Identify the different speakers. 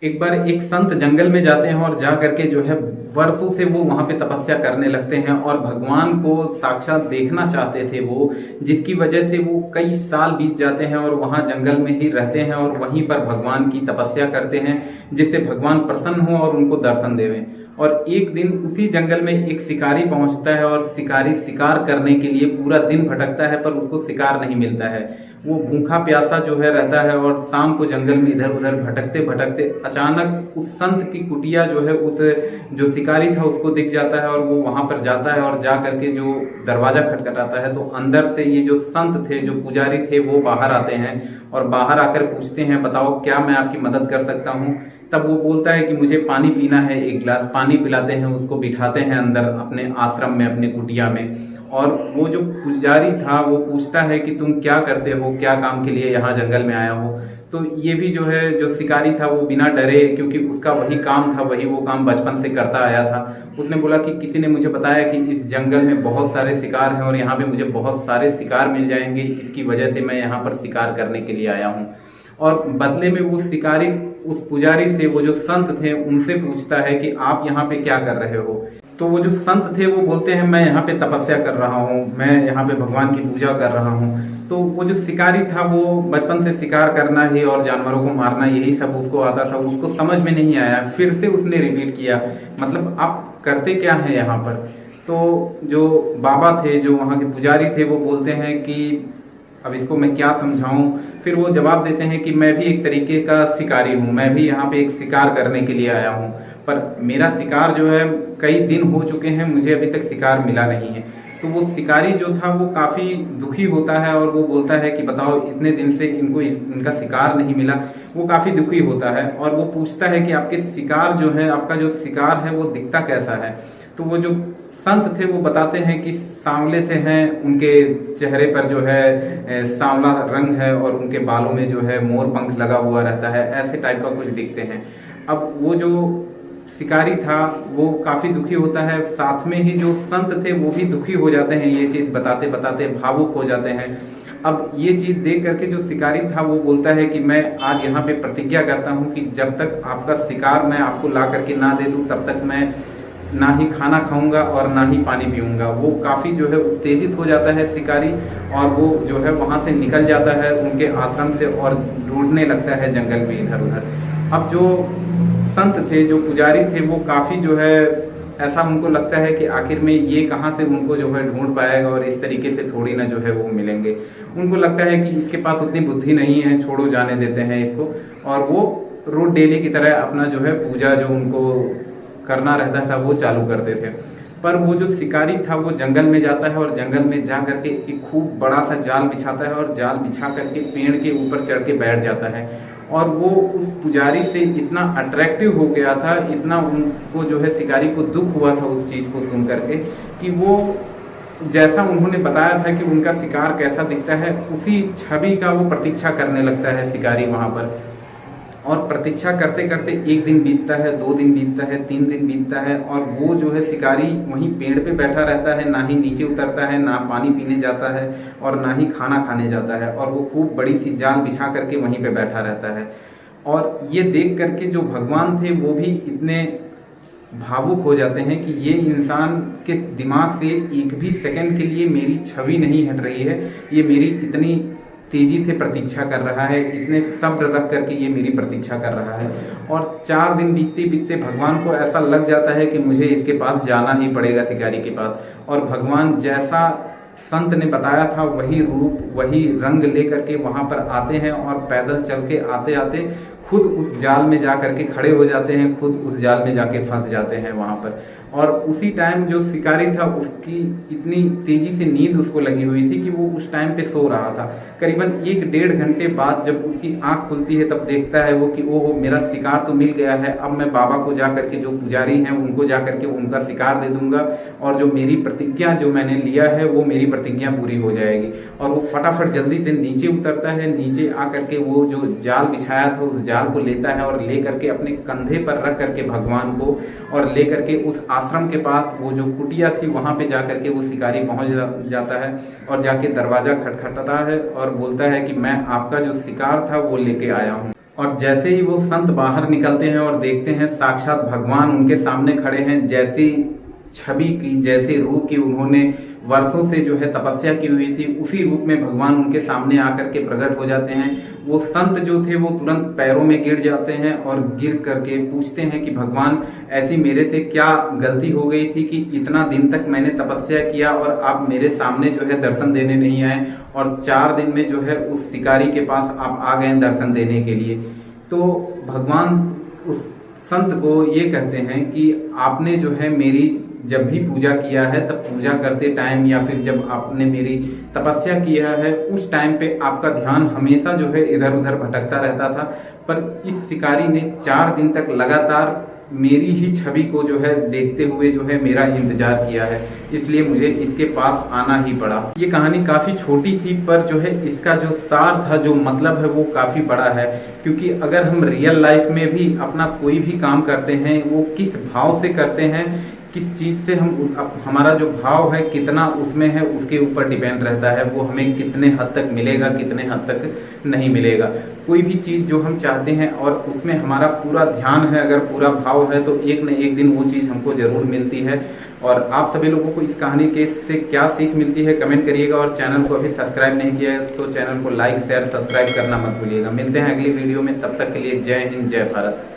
Speaker 1: एक बार एक संत जंगल में जाते हैं और जा करके जो है वर्षों से वो वहां पे तपस्या करने लगते हैं और भगवान को साक्षात देखना चाहते थे वो, जिसकी वजह से वो कई साल बीत जाते हैं और वहां जंगल में ही रहते हैं और वहीं पर भगवान की तपस्या करते हैं, जिससे भगवान प्रसन्न हो और उनको दर्शन देवें। और एक दिन उसी जंगल में एक शिकारी पहुंचता है और शिकारी शिकार करने के लिए पूरा दिन भटकता है पर उसको शिकार नहीं मिलता है। वो भूखा प्यासा जो है रहता है और शाम को जंगल में इधर उधर भटकते भटकते अचानक उस संत की कुटिया जो है उस जो शिकारी था उसको दिख जाता है और वो वहां पर जाता है और जा करके जो दरवाजा खटखटाता है तो अंदर से ये जो संत थे, जो पुजारी थे, वो बाहर आते हैं और बाहर आकर पूछते हैं, बताओ क्या मैं आपकी मदद कर सकता हूँ। तब वो बोलता है कि मुझे पानी पीना है, एक गिलास पानी पिलाते हैं, उसको बिठाते हैं अंदर अपने आश्रम में, अपने कुटिया में। और वो जो पुजारी था वो पूछता है कि तुम क्या करते हो, क्या काम के लिए यहाँ जंगल में आया हो। तो ये भी जो है जो शिकारी था वो बिना डरे, क्योंकि उसका वही काम था, वही वो काम बचपन से करता आया था, उसने बोला कि किसी ने मुझे बताया कि इस जंगल में बहुत सारे शिकार हैं और यहाँ पे मुझे बहुत सारे शिकार मिल जाएंगे, इसकी वजह से मैं यहाँ पर शिकार करने के लिए आया हूँ। और बदले में वो शिकारी उस पुजारी से, वो जो संत थे उनसे पूछता है कि आप यहाँ पे क्या कर रहे हो। तो वो जो संत थे वो बोलते हैं, मैं यहाँ पे तपस्या कर रहा हूँ, मैं यहाँ पे भगवान की पूजा कर रहा हूँ। तो वो जो शिकारी था वो बचपन से शिकार करना ही और जानवरों को मारना यही सब उसको आता था, उसको समझ में नहीं आया। फिर से उसने रिपीट किया, मतलब आप करते क्या हैं यहाँ पर। तो जो बाबा थे, जो वहाँ के पुजारी थे, वो बोलते हैं कि अब इसको मैं क्या समझाऊं। फिर वो जवाब देते हैं कि मैं भी एक तरीके का शिकारी हूँ, मैं भी यहाँ पे एक शिकार करने के लिए आया हूँ, पर मेरा शिकार जो है कई दिन हो चुके हैं, मुझे अभी तक शिकार मिला नहीं है। तो वो शिकारी जो था वो काफी दुखी होता है और वो बोलता है कि बताओ इतने दिन से इनको इनका शिकार नहीं मिला। वो काफी दुखी होता है और वो पूछता है कि आपके शिकार जो है, आपका जो शिकार है वो दिखता कैसा है। तो वो जो संत थे वो बताते हैं कि सांवले से हैं, उनके चेहरे पर जो है सांवला रंग है और उनके बालों में जो है मोर पंख लगा हुआ रहता है, ऐसे टाइप का कुछ दिखते हैं। अब वो जो शिकारी था वो काफी दुखी होता है, साथ में ही जो संत थे वो भी दुखी हो जाते हैं, ये चीज बताते बताते भावुक हो जाते हैं। अब ये चीज देख करके जो शिकारी था वो बोलता है कि मैं आज यहाँ पे प्रतिज्ञा करता हूँ कि जब तक आपका शिकार मैं आपको ला करके ना दे दूं तब तक मैं ना ही खाना खाऊंगा और ना ही पानी पीऊंगा। वो काफी जो है उत्तेजित हो जाता है शिकारी और वो जो है वहां से निकल जाता है उनके आश्रम से और ढूंढने लगता है जंगल में इधर उधर। अब जो संत थे, जो पुजारी थे, वो काफी जो है ऐसा उनको लगता है कि आखिर में ये कहाँ से उनको जो है ढूंढ पाएगा और इस तरीके से थोड़ी ना जो है वो मिलेंगे। उनको लगता है कि इसके पास उतनी बुद्धि नहीं है, छोड़ो जाने देते हैं इसको। और वो रोज डेली की तरह अपना जो है पूजा जो उनको करना रहता था वो चालू करते थे। पर वो जो शिकारी था वो जंगल में जाता है और जंगल में जा करके एक खूब बड़ा सा जाल बिछाता है और जाल बिछा करके पेड़ के ऊपर चढ़ के बैठ जाता है। और वो उस पुजारी से इतना अट्रैक्टिव हो गया था, इतना उसको जो है शिकारी को दुख हुआ था उस चीज को सुन करके, कि वो जैसा उन्होंने बताया था कि उनका शिकार कैसा दिखता है उसी छवि का वो प्रतीक्षा करने लगता है शिकारी वहां पर। और प्रतीक्षा करते करते एक दिन बीतता है, 2 दिन बीतता है, 3 दिन बीतता है और वो जो है शिकारी वहीं पेड़ पे बैठा रहता है, ना ही नीचे उतरता है, ना पानी पीने जाता है और ना ही खाना खाने जाता है। और वो खूब बड़ी सी जाल बिछा करके वहीं पे बैठा रहता है। और ये देख करके जो भगवान थे वो भी इतने भावुक हो जाते हैं कि ये इंसान के दिमाग से एक भी सेकंड के लिए मेरी छवि नहीं हट रही है, ये मेरी इतनी तेजी से प्रतीक्षा कर रहा है, इतने सब्र रख करके ये मेरी प्रतीक्षा कर रहा है। और 4 दिन बीतते बीतते भगवान को ऐसा लग जाता है कि मुझे इसके पास जाना ही पड़ेगा, शिकारी के पास। और भगवान जैसा संत ने बताया था वही रूप, वही रंग लेकर के वहां पर आते हैं और पैदल चल के आते आते खुद उस जाल में जा करके खड़े हो जाते हैं, खुद उस जाल में जाके फंस जाते हैं वहां पर। और उसी टाइम जो शिकारी था उसकी इतनी तेजी से नींद उसको लगी हुई थी कि वो उस टाइम पे सो रहा था। करीबन 1-1.5 घंटे बाद जब उसकी आंख खुलती है तब देखता है वो कि ओहो मेरा शिकार तो मिल गया है, अब मैं बाबा को जा करके, जो पुजारी हैं उनको जा करके उनका शिकार दे दूंगा और जो मेरी प्रतिज्ञा जो मैंने लिया है वो मेरी प्रतिज्ञा पूरी हो जाएगी। और वो फटाफट जल्दी से नीचे उतरता है, नीचे आकर के वो जो जाल बिछाया था उस जाल को लेता है और ले करके अपने कंधे पर रख करके भगवान को और ले करके उस आश्रम के पास, वो जो कुटिया थी वहां पे जाकर के वो शिकारी पहुंच जाता है और जाके दरवाजा खटखटाता है और बोलता है कि मैं आपका जो शिकार था वो लेके आया हूँ। और जैसे ही वो संत बाहर निकलते हैं और देखते हैं साक्षात भगवान उनके सामने खड़े हैं, जैसी छवि की, जैसे रूप की उन्होंने वर्षों से जो है तपस्या की हुई थी, उसी रूप में भगवान उनके सामने आकर के प्रकट हो जाते हैं। वो संत जो थे वो तुरंत पैरों में गिर जाते हैं और गिर करके पूछते हैं कि भगवान ऐसी मेरे से क्या गलती हो गई थी कि इतना दिन तक मैंने तपस्या किया और आप मेरे सामने जो है दर्शन देने नहीं आए, और 4 दिन में जो है उस शिकारी के पास आप आ गए दर्शन देने के लिए। तो भगवान उस संत को ये कहते हैं कि आपने जो है मेरी जब भी पूजा किया है, तब पूजा करते टाइम या फिर जब आपने मेरी तपस्या किया है उस टाइम पे आपका ध्यान हमेशा जो है इधर उधर भटकता रहता था, पर इस शिकारी ने 4 दिन तक लगातार मेरी ही छवि को जो है देखते हुए जो है मेरा इंतजार किया है, इसलिए मुझे इसके पास आना ही पड़ा। ये कहानी काफी छोटी थी, पर जो है इसका जो सार था, जो मतलब है, वो काफी बड़ा है। क्योंकि अगर हम रियल लाइफ में भी अपना कोई भी काम करते हैं, वो किस भाव से करते हैं, किस चीज से हमारा जो भाव है कितना उसमें है, उसके ऊपर डिपेंड रहता है वो हमें कितने हद तक मिलेगा, कितने हद तक नहीं मिलेगा। कोई भी चीज जो हम चाहते हैं और उसमें हमारा पूरा ध्यान है, अगर पूरा भाव है, तो एक न एक दिन वो चीज हमको जरूर मिलती है। और आप सभी लोगों को इस कहानी के से क्या सीख मिलती है कमेंट करिएगा, और चैनल को अभी सब्सक्राइब नहीं किया है तो चैनल को लाइक शेयर सब्सक्राइब करना मत भूलिएगा। मिलते हैं अगली वीडियो में, तब तक के लिए जय हिंद जय भारत।